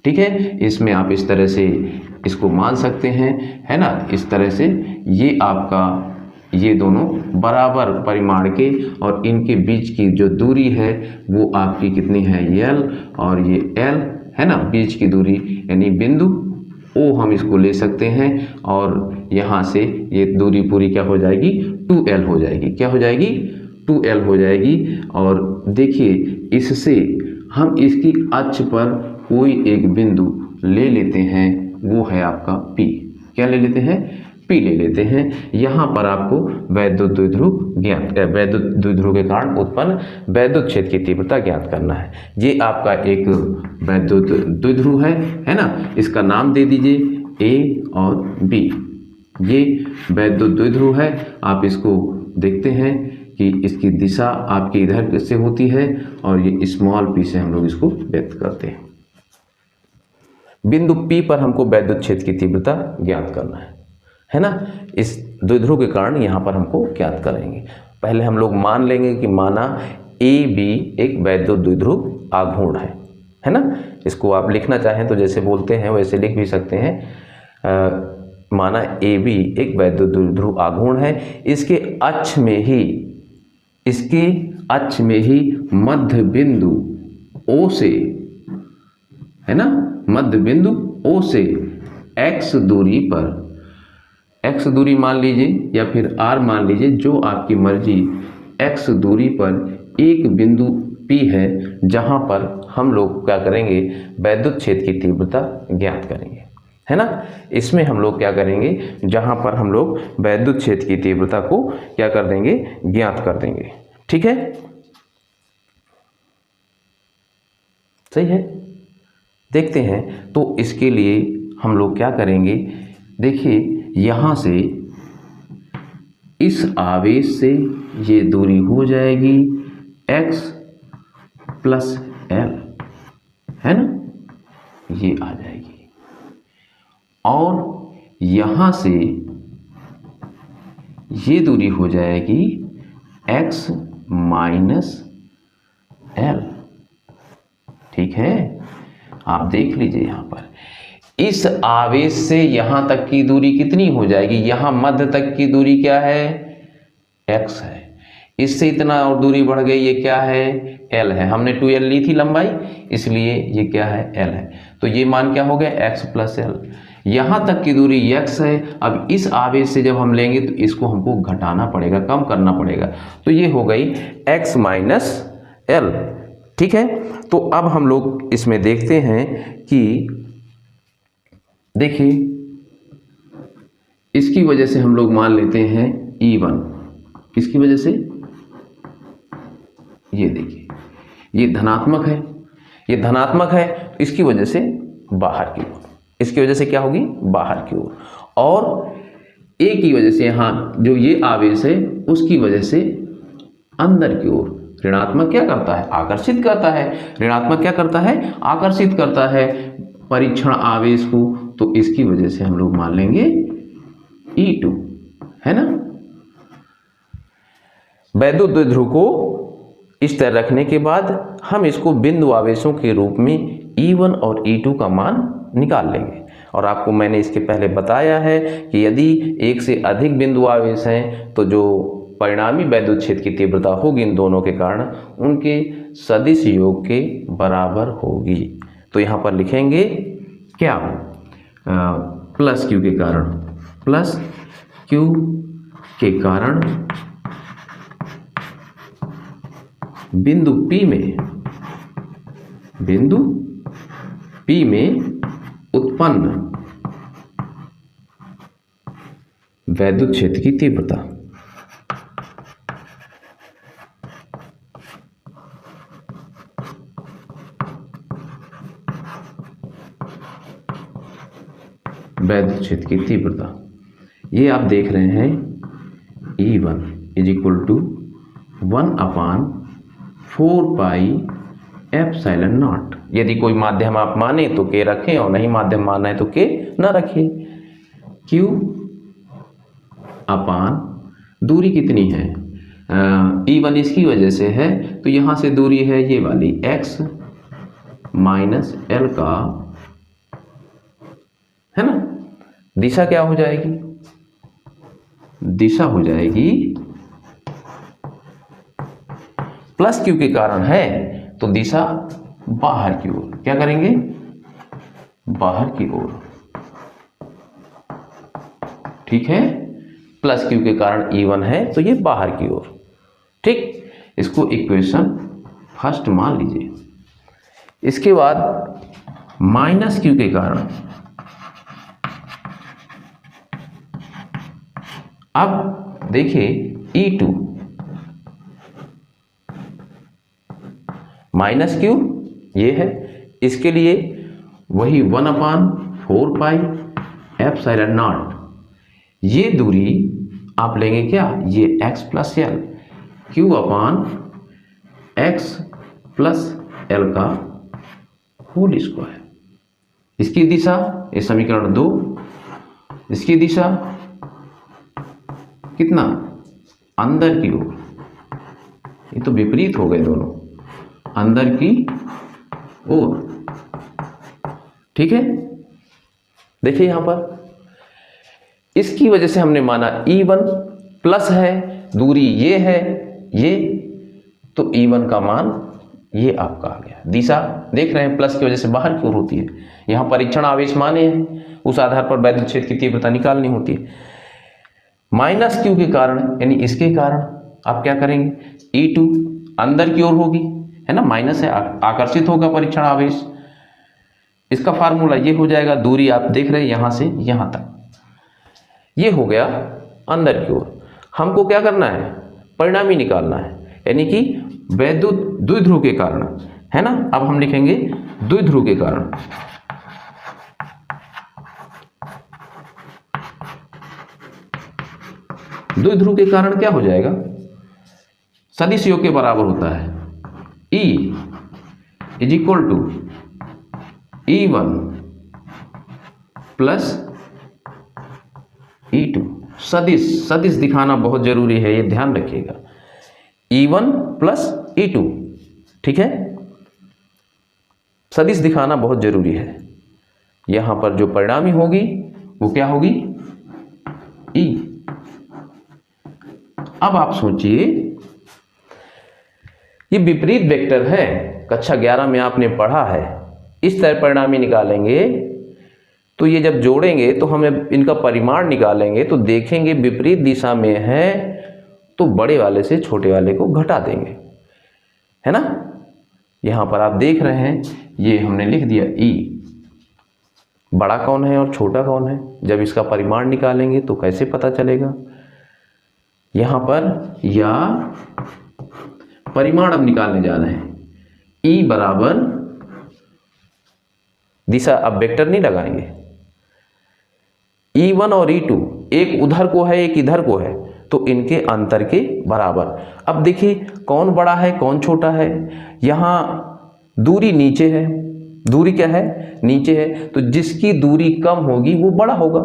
ठीक है। इसमें आप इस तरह से इसको मान सकते हैं, है ना, इस तरह से। ये आपका, ये दोनों बराबर परिमाण के, और इनके बीच की जो दूरी है वो आपकी कितनी है, L, और ये L है ना, बीच की दूरी यानी बिंदु O हम इसको ले सकते हैं, और यहाँ से ये दूरी पूरी क्या हो जाएगी, 2L हो जाएगी। क्या हो जाएगी, 2L हो जाएगी। और देखिए इससे हम इसकी अक्ष पर कोई एक बिंदु ले लेते हैं, वो है आपका P। क्या ले लेते हैं, P ले लेते हैं। यहाँ पर आपको वैद्युत द्विध्रुव ज्ञात, वैद्युत द्विध्रुव के कारण उत्पन्न वैद्युत क्षेत्र की तीव्रता ज्ञात करना है। ये आपका एक वैद्युत द्विध्रुव है ना, इसका नाम दे दीजिए A और B। ये वैद्युत द्विध्रुव है। आप इसको देखते हैं कि इसकी दिशा आपकी इधर से होती है, और ये स्मॉल p से हम लोग इसको व्यक्त करते हैं। बिंदु P पर हमको वैद्युत क्षेत्र की तीव्रता ज्ञात करना है ना। इस द्विध्रुव के कारण यहाँ पर हमको ज्ञात करेंगे। पहले हम लोग मान लेंगे कि माना AB एक वैद्युत द्विध्रुव आघूर्ण है ना। इसको आप लिखना चाहें तो जैसे बोलते हैं वैसे लिख भी सकते हैं। माना AB एक वैद्युत द्विध्रुव आघूर्ण है, इसके अक्ष में ही मध्य बिंदु O से, है ना, मध्य बिंदु O से x दूरी पर, x दूरी मान लीजिए या फिर r मान लीजिए, जो आपकी मर्जी, x दूरी पर एक बिंदु P है जहां पर हम लोग क्या करेंगे, वैद्युत क्षेत्र की तीव्रता ज्ञात करेंगे, है ना। इसमें हम लोग क्या करेंगे, जहां पर हम लोग वैद्युत क्षेत्र की तीव्रता को क्या कर देंगे, ज्ञात कर देंगे, ठीक है, सही है। देखते हैं तो इसके लिए हम लोग क्या करेंगे, देखिए यहाँ से इस आवेश से ये दूरी हो जाएगी x प्लस L, है ना, ये आ जाएगी, और यहाँ से ये दूरी हो जाएगी x माइनस L, ठीक है। आप देख लीजिए यहाँ पर इस आवेश से यहाँ तक की दूरी कितनी हो जाएगी, यहाँ मध्य तक की दूरी क्या है, x है। इससे इतना और दूरी बढ़ गई, ये क्या है, l है। हमने 2l ली थी लंबाई, इसलिए ये क्या है, l है। तो ये मान क्या हो गया, x प्लस l। यहाँ तक की दूरी x है। अब इस आवेश से जब हम लेंगे तो इसको हमको घटाना पड़ेगा, कम करना पड़ेगा। तो ये हो गई x माइनस l। ठीक है, तो अब हम लोग इसमें देखते हैं कि देखिए इसकी वजह से हम लोग मान लेते हैं E1। किसकी वजह से, ये देखिए ये धनात्मक है, ये धनात्मक है, इसकी वजह से बाहर की ओर, इसकी वजह से क्या होगी, बाहर की ओर। और A की वजह से यहाँ जो ये आवेश है उसकी वजह से अंदर की ओर। ऋणात्मक क्या करता है, आकर्षित करता है। ऋणात्मक क्या करता है, आकर्षित करता है परीक्षण आवेश को। तो इसकी वजह से हम लोग मान लेंगे E2, है ना। वैद्युत द्विध्रुव को इस तरह रखने के बाद हम इसको बिंदु आवेशों के रूप में E1 और E2 का मान निकाल लेंगे। और आपको मैंने इसके पहले बताया है कि यदि एक से अधिक बिंदु आवेश हैं तो जो परिणामी वैद्युत क्षेत्र की तीव्रता होगी इन दोनों के कारण उनके सदिश योग के बराबर होगी। तो यहाँ पर लिखेंगे क्या, प्लस क्यू के कारण, प्लस क्यू के कारण बिंदु P में उत्पन्न वैद्युत क्षेत्र की तीव्रता। वैद्युत क्षेत्र की तीव्रता ये आप देख रहे हैं E1 is equal to 1/4 pi epsilon naught. यदि कोई माध्यम आप माने तो के रखें और नहीं माध्यम माना है तो के न रखें। Q अपान दूरी कितनी है, E1 इसकी वजह से है तो यहाँ से दूरी है ये वाली x माइनस l का, है ना। दिशा क्या हो जाएगी, दिशा हो जाएगी प्लस क्यू के कारण है तो दिशा बाहर की ओर। क्या करेंगे, बाहर की ओर। ठीक है, प्लस क्यू के कारण E1 है तो ये बाहर की ओर। ठीक, इसको इक्वेशन फर्स्ट मान लीजिए। इसके बाद माइनस क्यू के कारण, अब देखिए E2 माइनस क्यू ये है, इसके लिए वही 1/4 पाई एप्सिलॉन नॉट। ये दूरी आप लेंगे क्या, ये x प्लस एल, क्यू अपान एक्स प्लस एल का होल स्क्वायर। इसकी दिशा, ये समीकरण 2, इसकी दिशा कितना, अंदर की ओर। ये तो विपरीत हो गए दोनों, अंदर की ओर। ठीक है, देखिए यहां पर इसकी वजह से हमने माना E1 प्लस है, दूरी ये है ये, तो E1 का मान ये आपका आ गया। दिशा देख रहे हैं प्लस की वजह से बाहर की ओर होती है। यहां परीक्षण आवेश माने हैं, उस आधार पर वैद्युत क्षेत्र की तीव्रता निकालनी होती है। माइनस क्यू के कारण यानी इसके कारण आप क्या करेंगे, E2 अंदर की ओर होगी, है ना, माइनस है, आकर्षित होगा परीक्षण आवेश। इसका फार्मूला ये हो जाएगा, दूरी आप देख रहे हैं यहां से यहां तक, ये हो गया अंदर की ओर। हमको क्या करना है, परिणामी निकालना है, यानी कि वैद्युत द्विध्रुव के कारण, है ना। अब हम लिखेंगे द्विध्रुव के कारण। द्विध्रुव के कारण क्या हो जाएगा, सदिश योग के बराबर होता है। E is equal to E1 plus E2। सदिश दिखाना बहुत जरूरी है, ये ध्यान रखिएगा। E1 प्लस E2, ठीक है, सदिश दिखाना बहुत जरूरी है। यहाँ पर जो परिणामी होगी वो क्या होगी, ई। अब आप सोचिए, ये विपरीत वेक्टर है, कक्षा 11 में आपने पढ़ा है। इस तरह परिणामी निकालेंगे तो ये जब जोड़ेंगे तो हमें इनका परिमाण निकालेंगे तो देखेंगे विपरीत दिशा में है तो बड़े वाले से छोटे वाले को घटा देंगे, है ना। यहाँ पर आप देख रहे हैं, ये हमने लिख दिया ई। बड़ा कौन है और छोटा कौन है, जब इसका परिमाण निकालेंगे तो कैसे पता चलेगा। यहाँ पर या परिमाण अब निकालने जा रहे हैं, ई बराबर दिशा, अब वेक्टर नहीं लगाएंगे, E1 और E2 एक उधर को है एक इधर को है तो इनके अंतर के बराबर। अब देखिए कौन बड़ा है कौन छोटा है, यहाँ दूरी नीचे है, दूरी क्या है, नीचे है, तो जिसकी दूरी कम होगी वो बड़ा होगा।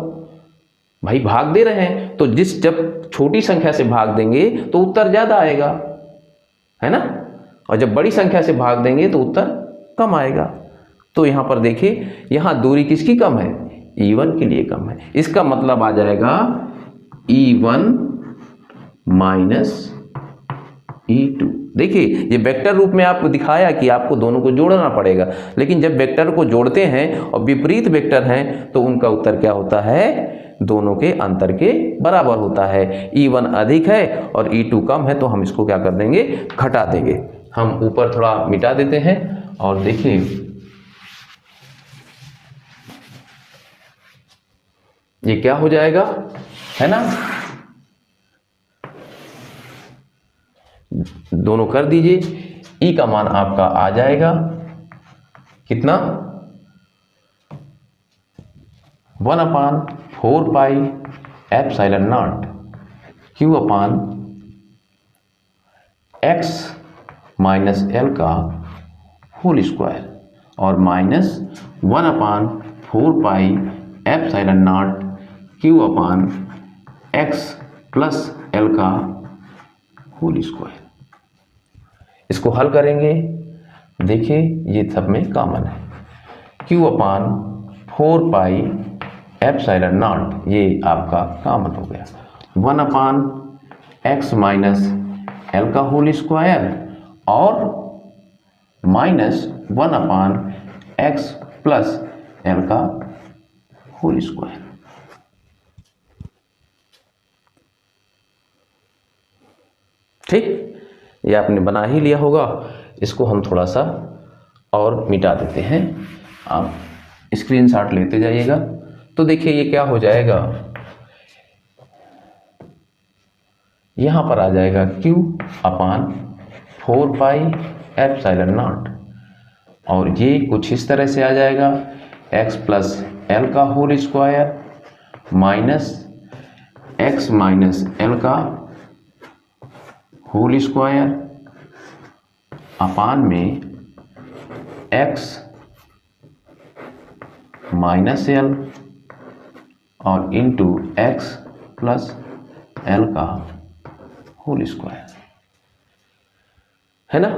भाई भाग दे रहे हैं तो जब छोटी संख्या से भाग देंगे तो उत्तर ज्यादा आएगा, है ना, और जब बड़ी संख्या से भाग देंगे तो उत्तर कम आएगा। तो यहाँ पर देखिए, यहाँ दूरी किसकी कम है, E1 के लिए कम है। इसका मतलब आ जाएगा E1 माइनस E2। देखिए ये वेक्टर रूप में आपको दिखाया कि आपको दोनों को जोड़ना पड़ेगा, लेकिन जब वेक्टर को जोड़ते हैं और विपरीत वेक्टर हैं तो उनका उत्तर क्या होता है, दोनों के अंतर के बराबर होता है। E1 अधिक है और E2 कम है तो हम इसको क्या कर देंगे, घटा देंगे। हम ऊपर थोड़ा मिटा देते हैं और देखिए ये क्या हो जाएगा, है ना, दोनों कर दीजिए। ई का मान आपका आ जाएगा कितना, 1/4 पाई एप्सिलॉन नॉट Q अपान x माइनस एल का होल स्क्वायर और minus 1/4 pi epsilon naught Q अपान x प्लस एल का होल स्क्वायर। इसको हल करेंगे, देखिए ये सब में कॉमन है, Q upon 4 pi epsilon not ये आपका कॉमन हो गया, 1/x माइनस एल का होल स्क्वायर और माइनस 1/x प्लस एल का होल स्क्वायर। ठीक, ये आपने बना ही लिया होगा। इसको हम थोड़ा सा और मिटा देते हैं, आप स्क्रीनशॉट लेते जाइएगा। तो देखिए ये क्या हो जाएगा, यहाँ पर आ जाएगा Q upon 4 pi epsilon naught और ये कुछ इस तरह से आ जाएगा, x प्लस एल का whole square minus x minus l का होल स्क्वायर अपान में x माइनस एल और इंटू x प्लस एल का होल स्क्वायर, है ना।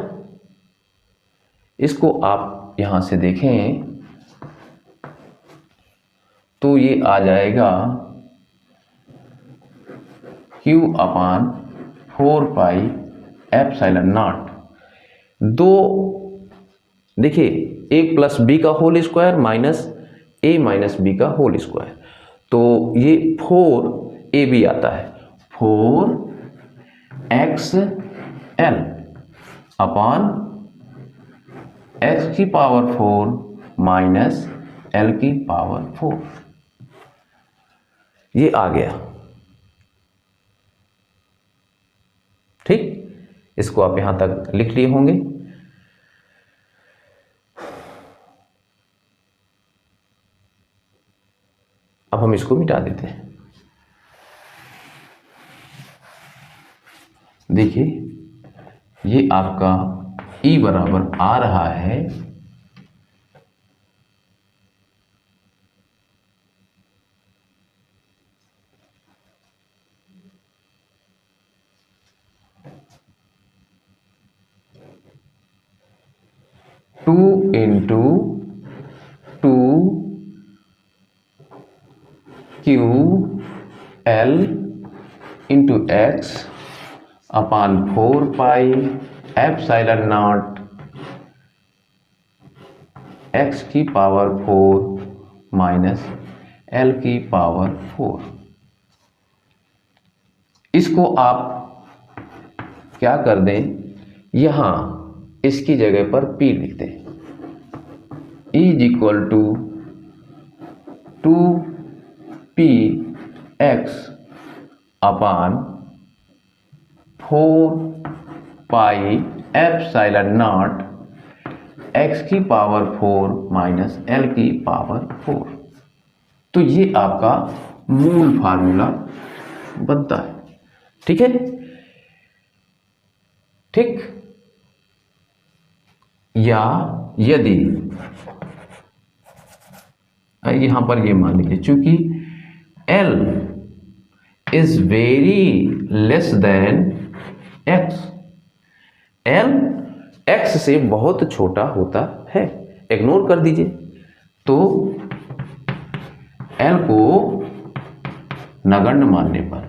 इसको आप यहां से देखें तो ये आ जाएगा Q upon 4 pi epsilon naught, दो देखिए a प्लस बी का whole square minus a minus b का होल स्क्वायर, तो ये 4ab आता है, 4xl अपान x की पावर 4 माइनस l की पावर 4, ये आ गया। ठीक, इसको आप यहां तक लिख लिए होंगे। अब हम इसको मिटा देते हैं। देखिए ये आपका E बराबर आ रहा है 2 × 2 Q L into x upon 4 pi epsilon not x की पावर 4 माइनस एल की पावर 4। इसको आप क्या कर दें, यहां इसकी जगह पर p लिख दें, is equal to 2p x upon 4 pi epsilon naught x की पावर 4 माइनस l की पावर 4। तो ये आपका मूल फार्मूला बनता है। ठीक है, ठीक। या यदि यहां पर ये मान लीजिए चूंकि L is very less than x, L x से बहुत छोटा होता है, इग्नोर कर दीजिए, तो L को नगण्य मानने पर,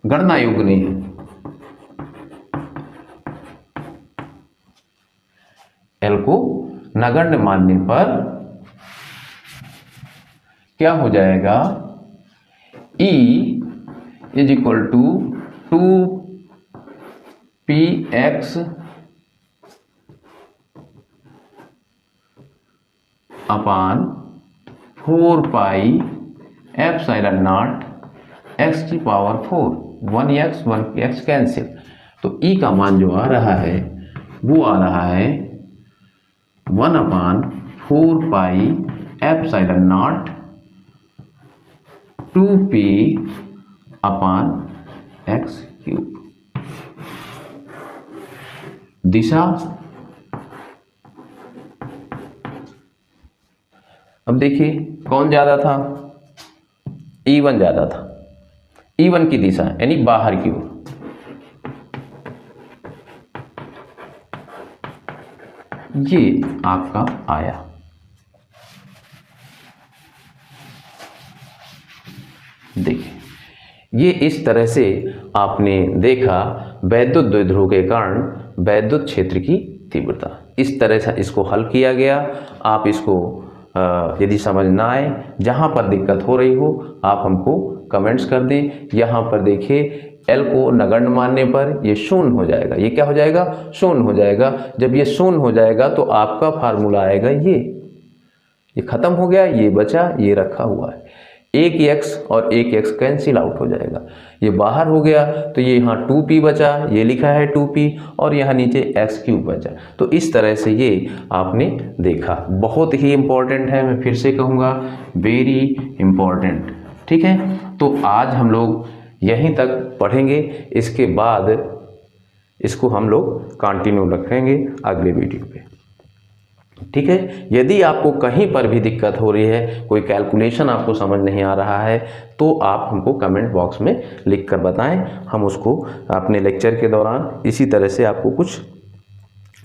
गणना योग्य नहीं है, L को नगण्य मानने पर क्या हो जाएगा, E is equal to 2px upon 4 pi epsilon naught x की पावर 4, 1x 1x कैंसिल, तो E का मान जो आ रहा है वो आ रहा है 1 अपान 4 पाई एप्सिलॉन नॉट 2p अपान x क्यूब। दिशा, अब देखिए कौन ज्यादा था, E1 ज्यादा था, E1 की दिशा यानी बाहर की ओर, ये आपका आया। देखिए ये इस तरह से आपने देखा वैद्युत द्विध्रुव के कारण वैद्युत क्षेत्र की तीव्रता, इस तरह से इसको हल किया गया। आप इसको यदि समझ ना आए, जहाँ पर दिक्कत हो रही हो आप हमको कमेंट्स कर दें। यहाँ पर देखिए L को नगण्य मानने पर ये शून्य हो जाएगा, ये क्या हो जाएगा, शून्य हो जाएगा। जब ये शून्य हो जाएगा तो आपका फार्मूला आएगा ये खत्म हो गया, ये बचा, ये रखा हुआ है, एक x और एक x कैंसिल आउट हो जाएगा, ये बाहर हो गया, तो ये यहाँ 2p बचा, ये लिखा है 2p, और यहाँ नीचे x क्यूब बचा। तो इस तरह से ये आपने देखा, बहुत ही इम्पोर्टेंट है, मैं फिर से कहूँगा वेरी इम्पोर्टेंट। ठीक है, तो आज हम लोग यहीं तक पढ़ेंगे, इसके बाद इसको हम लोग कंटिन्यू रखेंगे अगले वीडियो पे। ठीक है, यदि आपको कहीं पर भी दिक्कत हो रही है, कोई कैलकुलेशन आपको समझ नहीं आ रहा है, तो आप हमको कमेंट बॉक्स में लिख कर बताएं, हम उसको अपने लेक्चर के दौरान इसी तरह से आपको कुछ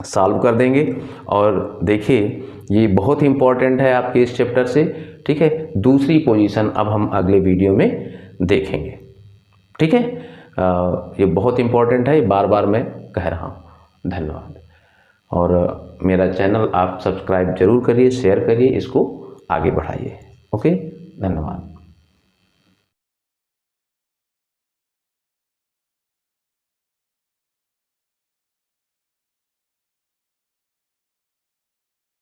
सॉल्व कर देंगे। और देखिए ये बहुत ही इम्पोर्टेंट है आपके इस चैप्टर से। ठीक है, दूसरी पोजीशन अब हम अगले वीडियो में देखेंगे। ठीक है, ये बहुत इम्पोर्टेंट है, बार बार मैं कह रहा हूँ। धन्यवाद। और मेरा चैनल आप सब्सक्राइब जरूर करिए, शेयर करिए, इसको आगे बढ़ाइए। ओके, धन्यवाद।